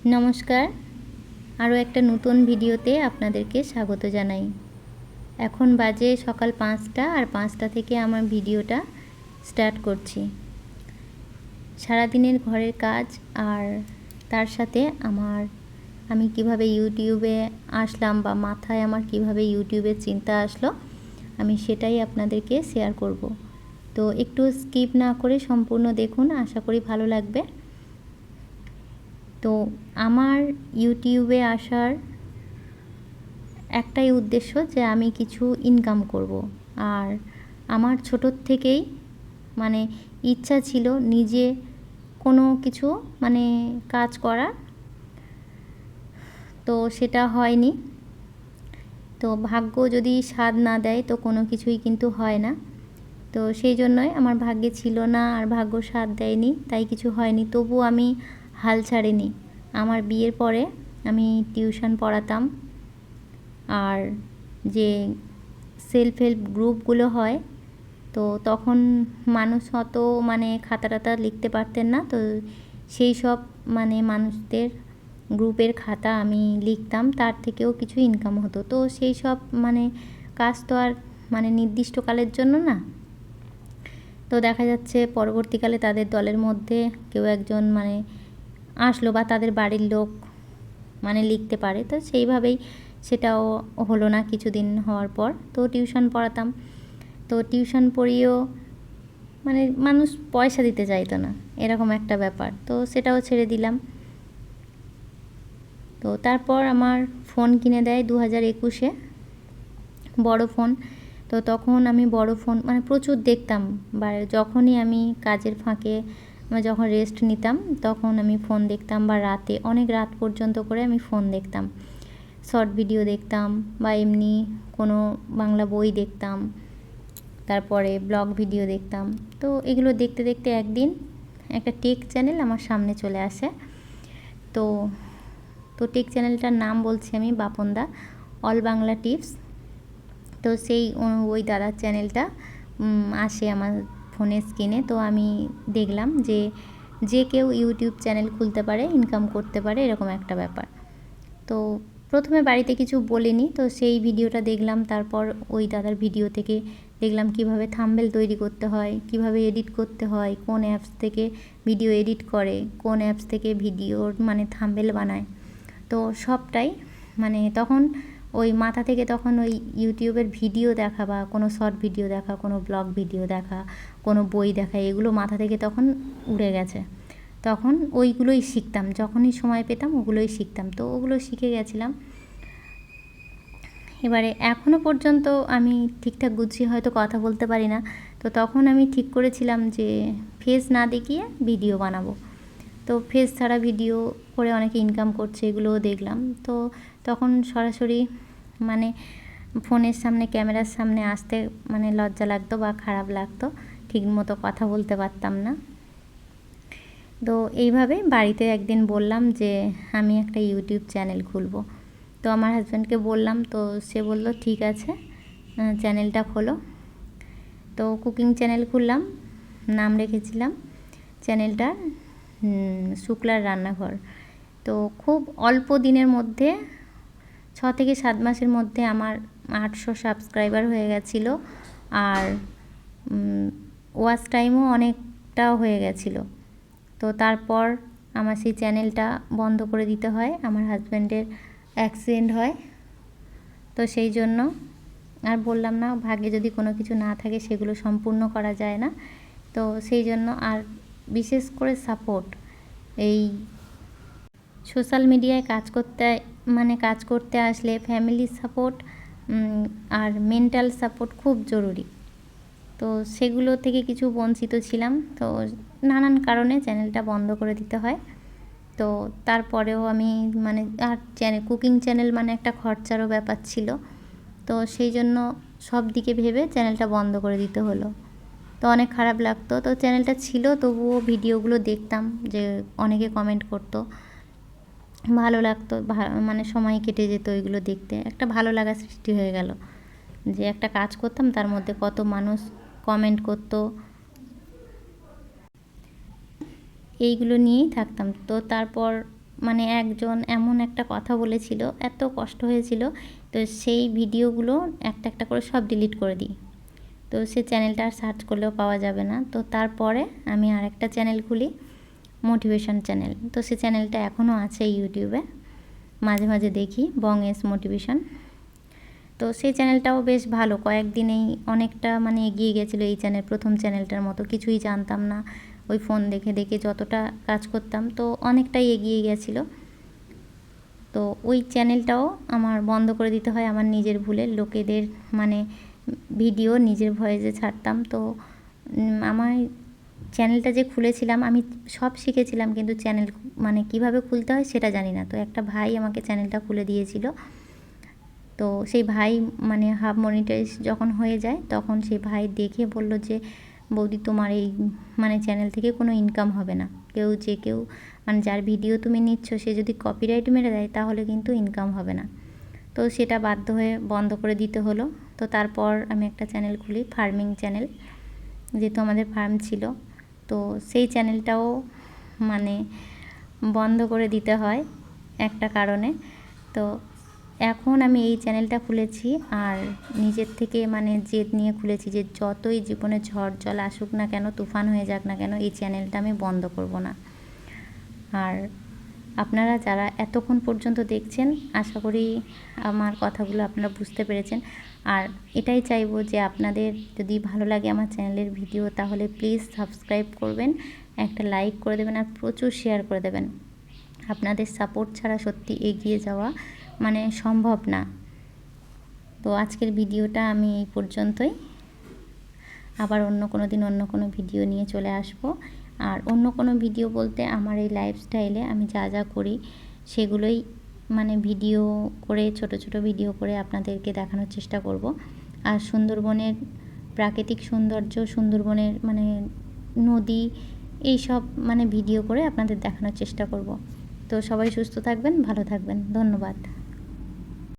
নমস্কার, আরও একটা নতুন ভিডিওতে আপনাদেরকে স্বাগত জানাই। এখন বাজে সকাল 5টা, আর 5টা থেকে আমার ভিডিওটা স্টার্ট করছি। সারাদিনের ঘরের কাজ আর তার সাথে আমি কিভাবে ইউটিউবে আসলাম বা মাথায় আমার কিভাবে ইউটিউবের চিন্তা আসলো, আমি সেটাই আপনাদেরকে শেয়ার করব। তো একটু স্কিপ না করে সম্পূর্ণ দেখুন, আশা করি ভালো লাগবে। তো আমার ইউটিউবে আসার একটাই উদ্দেশ্য যে আমি কিছু ইনকাম করব। আর আমার ছোটোর থেকেই ইচ্ছা ছিল নিজে কোনো কিছু কাজ করার, তো সেটা হয়নি। তো ভাগ্য যদি সাথ না দেয় তো কোনো কিছুই কিন্তু হয় না। তো সেই জন্যই আমার ভাগ্যে ছিল না, আর ভাগ্য সাথ দেয়নি, তাই কিছু হয়নি। তবু আমি হাল ছাড়িনি। আমার বিয়ের পরে আমি টিউশন পড়াতাম, আর যে সেলফ হেল্প গ্রুপগুলো হয়, তো তখন মানুষ অত খাতা টাতা লিখতে পারতেন না। তো সেই সব মানুষদের গ্রুপের খাতা আমি লিখতাম, তার থেকেও কিছু ইনকাম হতো। তো সেই সব কাজ তো আর নির্দিষ্টকালের জন্য না। তো দেখা যাচ্ছে পরবর্তীকালে তাদের দলের মধ্যে কেউ একজন আসলো, বা তাদের বাড়ির লোক লিখতে পারে, তো সেইভাবেই সেটাও হলো না কিছুদিন হওয়ার পর। তো টিউশন পড়াতাম, তো টিউশন পড়িয়েও মানুষ পয়সা দিতে চাইতো না, এরকম একটা ব্যাপার। তো সেটাও ছেড়ে দিলাম। তো তারপর আমার ফোন কিনে দেয় 2021-এ, বড় ফোন। তো তখন আমি বড় ফোন প্রচুর দেখতাম, বা যখনই আমি কাজের ফাঁকে যখন রেস্ট নিতাম তখন আমি ফোন দেখতাম, বা রাতে অনেক রাত পর্যন্ত করে আমি ফোন দেখতাম, শর্ট ভিডিও দেখতাম, বা এমনি কোনো বাংলা বই দেখতাম, তারপরে ব্লগ ভিডিও দেখতাম। তো এগুলো দেখতে দেখতে একদিন একটা টেক চ্যানেল আমার সামনে চলে আসে। তো টেক চ্যানেলটার নাম বলছি আমি, বাপনদা অল বাংলা টিপস। তো ওই দাদার চ্যানেলটা আসে আমার ফোনের স্ক্রিনে। তো আমি দেখলাম যে কেউ ইউটিউব চ্যানেল খুলতে পারে, ইনকাম করতে পারে, এরকম একটা ব্যাপার। তো প্রথমে বাড়িতে কিছু বলিনি, তো সেই ভিডিওটা দেখলাম। তারপর ওই দাদার ভিডিও থেকে দেখলাম কিভাবে থাম্বনেল তৈরি করতে হয়, কিভাবে এডিট করতে হয়, কোন অ্যাপস থেকে ভিডিও এডিট করে, কোন অ্যাপস থেকে ভিডিওর থাম্বনেল বানায়। তো সবটাই তখন ওই মাথা থেকে তখন ওই ইউটিউবের ভিডিও দেখা, বা কোনো শর্ট ভিডিও দেখা, কোনো ব্লগ ভিডিও দেখা, কোনো বই দেখা, এগুলো মাথা থেকে তখন উড়ে গেছে। তখন ওইগুলোই শিখতাম, যখনই সময় পেতাম ওগুলোই শিখতাম। তো ওগুলো শিখে গেছিলাম। এবারে এখনও পর্যন্ত আমি ঠিকঠাক গুছিয়ে হয়তো কথা বলতে পারি না। তো তখন আমি ঠিক করেছিলাম যে ফেস না দেখিয়ে ভিডিও বানাবো। তো ফেস ছাড়া ভিডিও করে অনেকে ইনকাম করছে, এগুলোও দেখলাম। তো তখন সরাসরি ফোনের সামনে, ক্যামেরার সামনে আসতে লজ্জা লাগতো বা খারাপ লাগতো, ঠিকমতো কথা বলতে পারতাম না। তো এইভাবে বাড়িতে একদিন বললাম যে আমি একটা ইউটিউব চ্যানেল খুলবো। তো আমার হাজব্যান্ডকে বললাম, তো সে বলল ঠিক আছে, চ্যানেলটা খোলো। তো কুকিং চ্যানেল খুললাম, নাম রেখেছিলাম চ্যানেলটার শুক্লার রান্নাঘর। তো খুব অল্প দিনের মধ্যে 6 থেকে 7 মাসের মধ্যে আমার 800 সাবস্ক্রাইবার হয়ে গেছিলো, আর ওয়াচ টাইমও অনেকটা হয়ে গেছিলো। তো তারপর আমার সেই চ্যানেলটা বন্ধ করে দিতে হয়, আমার হাজব্যান্ডের অ্যাক্সিডেন্ট হয়। তো সেই জন্য আর বললাম না, ভাগ্যে যদি কোনো কিছু না থাকে সেগুলো সম্পূর্ণ করা যায় না। তো সেই জন্য আর বিশেষ করে সাপোর্ট, এই সোশ্যাল মিডিয়ায় কাজ করতে আসলে ফ্যামিলির সাপোর্ট আর মেন্টাল সাপোর্ট খুব জরুরি। তো সেগুলো থেকে কিছু বঞ্চিত ছিলাম। তো নানান কারণে চ্যানেলটা বন্ধ করে দিতে হয়। তো তারপরেও আমি আর কুকিং চ্যানেল একটা খরচারও ব্যাপার ছিল। তো সেই জন্য সব দিকে ভেবে চ্যানেলটা বন্ধ করে দিতে হলো। তো অনেক খারাপ লাগতো। তো চ্যানেলটা ছিল, তবুও ভিডিওগুলো দেখতাম, যে অনেকে কমেন্ট করতো, ভালো লাগতো, সময় কেটে যেত এগুলো দেখতে। একটা ভালো লাগা সৃষ্টি হয়ে গেল, যে একটা কাজ করতাম তার মধ্যে কত মানুষ কমেন্ট করতো, এইগুলো নিয়েই থাকতাম। তো তারপর মানে একজন এমন একটা কথা বলেছিল, এত কষ্ট হয়েছিল। তো সেই ভিডিওগুলো একটা একটা করে সব ডিলিট করে দিই। তো সে চ্যানেলটা আর সার্চ করলেও পাওয়া যাবে না। তো তারপরে আমি আরেকটা চ্যানেল খুলি, মোটিভেশন চ্যানেল। তো সে চ্যানেলটা এখনও আছে ইউটিউবে, মাঝে মাঝে দেখি বংএস মোটিভেশন। তো সেই চ্যানেলটাও বেশ ভালো, কয়েকদিনেই অনেকটা মানে এগিয়ে গেছিলো এই প্রথম চ্যানেলটার মতো। কিছুই জানতাম না, ওই ফোন দেখে দেখে যতটা কাজ করতাম তো অনেকটাই এগিয়ে গেছিলো। তো ওই চ্যানেলটাও আমার বন্ধ করে দিতে হয় আমার নিজের ভুলে। লোকেদের মানে ভিডিও নিজের ভয়েসে ছাড়তাম। তো আমার চ্যানেলটা যে খুলেছিলাম আমি সব শিখেছিলাম, কিন্তু চ্যানেল মানে কিভাবে খুলতে হয় সেটা জানি না। তো একটা ভাই আমাকে চ্যানেলটা খুলে দিয়েছিল। তো সেই ভাই মানে হাফ মনিটাইজ যখন হয়ে যায় তখন সেই ভাই দেখে বলল যে বৌদি তোমার এই মানে চ্যানেল থেকে কোনো ইনকাম হবে না। কেউ মানে যার ভিডিও তুমি নিচ্ছ সে যদি কপিরাইট মেরে দেয় তাহলে কিন্তু ইনকাম হবে না। তো সেটা বাধ্য হয়ে বন্ধ করে দিতে হলো। তো তারপর আমি একটা চ্যানেল খুলি, ফার্মিং চ্যানেল, যেহেতু আমাদের ফার্ম ছিল। তো সেই চ্যানেলটাও মানে বন্ধ করে দিতে হয় একটা কারণে। তো এখন আমি এই চ্যানেলটা খুলেছি আর নিজের থেকে মানে জেদ নিয়ে খুলেছি যে যতই জীবনে ঝড় জল আসুক না কেন, তুফান হয়ে যাক না কেন, এই চ্যানেলটা আমি বন্ধ করব না। আর আপনারা যারা এতক্ষণ পর্যন্ত দেখছেন, আশা করি আমার কথাগুলো আপনারা বুঝতে পেরেছেন। আর এটাই চাইবো যে আপনাদের যদি ভালো লাগে আমার চ্যানেলের ভিডিও তাহলে প্লিজ সাবস্ক্রাইব করবেন, একটা লাইক করে দেবেন আর প্রচুর শেয়ার করে দেবেন। আপনাদের সাপোর্ট ছাড়া সত্যি এগিয়ে যাওয়া মানে সম্ভব না। তো আজকের ভিডিওটা আমি এই পর্যন্তই। আবার অন্য কোনো দিন অন্য কোনো ভিডিও নিয়ে চলে আসব। আর অন্য কোনো ভিডিও বলতে আমার এই লাইফস্টাইলে আমি যা যা করি সেগুলোই মানে ভিডিও করে, ছোট ছোট ভিডিও করে আপনাদেরকে দেখানোর চেষ্টা করব। আর সুন্দরবনের প্রাকৃতিক সৌন্দর্য, সুন্দরবনের মানে নদী, এই সব মানে ভিডিও করে আপনাদের দেখানোর চেষ্টা করব। তো সবাই সুস্থ থাকবেন, ভালো থাকবেন, ধন্যবাদ।